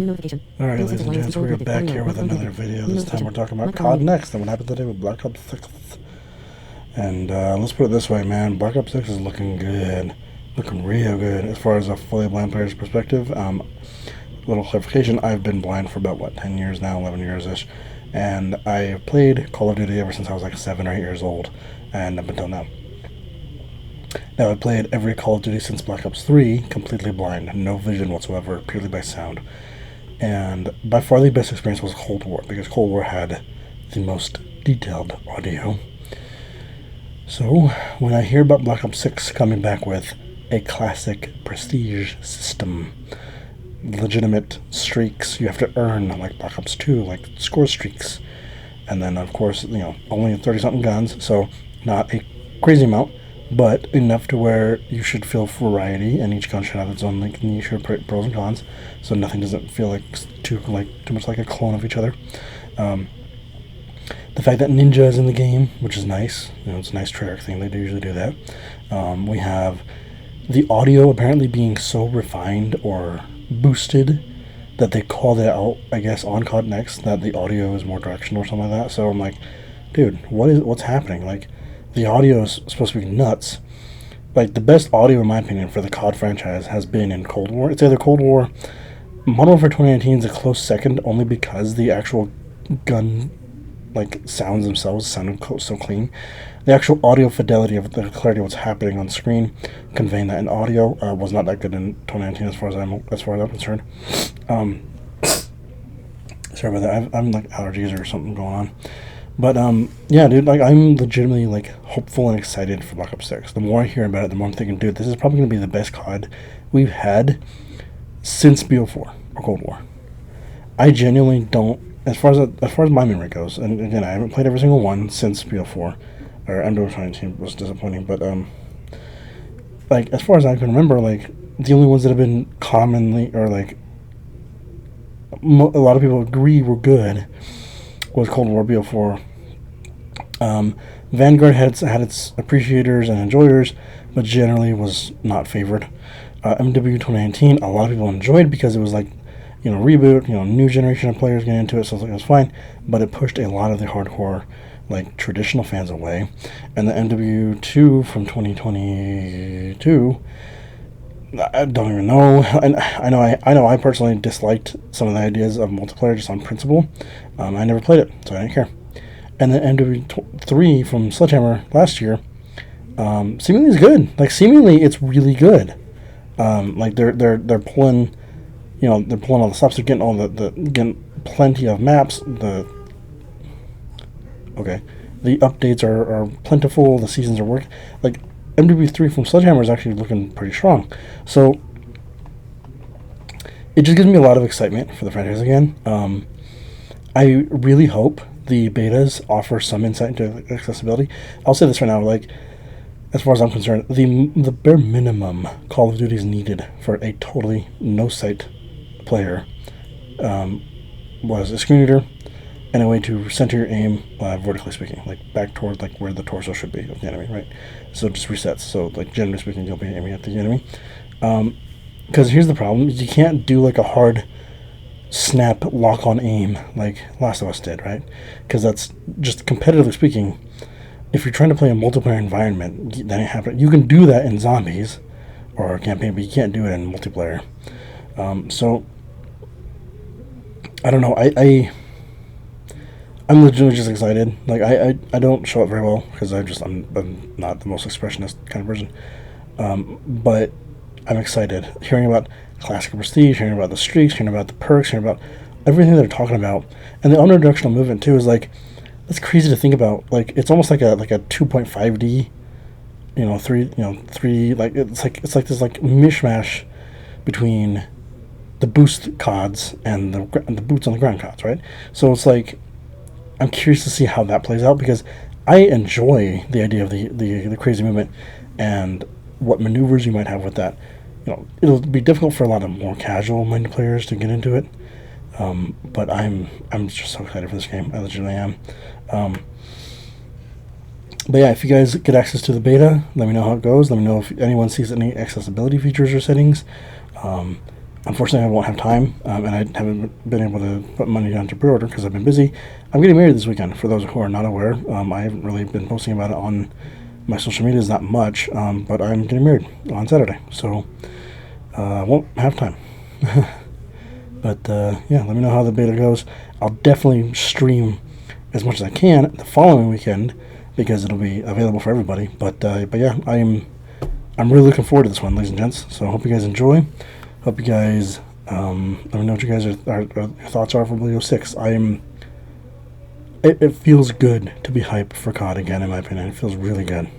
Alright, ladies and gents, we're back here with another video. This time we're talking about codnext and what happened today with Black Ops 6. And let's put it this way, man. Black Ops 6 is looking good. Looking real good as far as a fully blind player's perspective. Little clarification, I've been blind for about, 10 years now, 11 years-ish. And I've played Call of Duty ever since I was like 7 or 8 years old, and up until now. Now, I played every Call of Duty since Black Ops 3 completely blind, no vision whatsoever, purely by sound. And by far the best experience was Cold War, because Cold War had the most detailed audio. So, when I hear about Black Ops 6 coming back with a classic prestige system, legitimate streaks you have to earn, like Black Ops 2, like score streaks, and then, of course, only 30-something guns, so not a crazy amount, but enough to where you should feel variety, and each gun should have its own niche or pros and cons, so nothing doesn't feel too much like a clone of each other. The fact that Ninja is in the game, which is nice, it's a nice Treyarch thing. They do usually do that. We have the audio apparently being so refined or boosted that they called it out, I guess, on codnext, that the audio is more directional or something like that. So I'm like, dude, what's happening? Like, the audio is supposed to be nuts. Like, the best audio, in my opinion, for the COD franchise has been in Cold War. It's either Cold War. Modern Warfare 2019 is a close second, only because the actual gun, sounds themselves sounded so clean. The actual audio fidelity of the clarity of what's happening on screen, conveying that in audio, was not that good in 2019 as far as I'm concerned. Sorry about that. I'm allergies or something going on. But, yeah, dude, I'm legitimately, hopeful and excited for Black Ops 6. The more I hear about it, the more I'm thinking, dude, this is probably going to be the best COD we've had since BO4 or Cold War. I genuinely don't, as far as my memory goes, and again, I haven't played every single one since BO4, or MW19 was disappointing, but, as far as I can remember, the only ones that have been commonly, or, a lot of people agree were good, was Cold War, BO4. Vanguard had its appreciators and enjoyers, but generally was not favored. MW 2019, a lot of people enjoyed because it was reboot, new generation of players getting into it, so it was fine, but it pushed a lot of the hardcore, traditional fans away. And the MW2 from 2022, I don't even know. And I know I personally disliked some of the ideas of multiplayer just on principle. I never played it, so I didn't care. And the MW3 from Sledgehammer last year, seemingly is good. Seemingly it's really good. They're pulling, they're pulling all the stops. They're getting getting plenty of maps. The updates are plentiful. The seasons are working. MW3 from Sledgehammer is actually looking pretty strong. So it just gives me a lot of excitement for the franchise again. I really hope the betas offer some insight into accessibility. I'll say this right now, as far as I'm concerned, the bare minimum Call of Duty is needed for a totally no-sight player was a screen reader and a way to center your aim, vertically speaking, back toward where the torso should be of the enemy, right? So it just resets. So generally speaking, you'll be aiming at the enemy. Because here's the problem: you can't do a hard snap lock on aim like Last of Us did, right? Because that's just competitively speaking. If you're trying to play a multiplayer environment, that ain't happening. You can do that in zombies or a campaign, but you can't do it in multiplayer. So I don't know. I'm legitimately just excited. I don't show it very well because I'm not the most expressionist kind of person. But I'm excited hearing about classic prestige, hearing about the streaks, hearing about the perks, hearing about everything they're talking about, and the unidirectional movement too is that's crazy to think about. It's almost like a 2.5D, 3. It's like this mishmash between the boost CODs and the boots on the ground CODs, right? So it's I'm curious to see how that plays out because I enjoy the idea of the crazy movement and what maneuvers you might have with that. It'll be difficult for a lot of more casual-minded players to get into it, but I'm just so excited for this game. I legitimately am. But yeah, if you guys get access to the beta, let me know how it goes. Let me know if anyone sees any accessibility features or settings. Unfortunately, I won't have time, and I haven't been able to put money down to pre-order because I've been busy. I'm getting married this weekend. For those who are not aware, I haven't really been posting about it on my social medias that much, but I'm getting married on Saturday, so I won't have time. But yeah, let me know how the beta goes. I'll definitely stream as much as I can the following weekend because it'll be available for everybody. But yeah, I'm really looking forward to this one, ladies and gents. So I hope you guys enjoy. Hope you guys let me know what you guys are your thoughts are for Blue 6. It feels good to be hyped for COD again, in my opinion. It feels really good.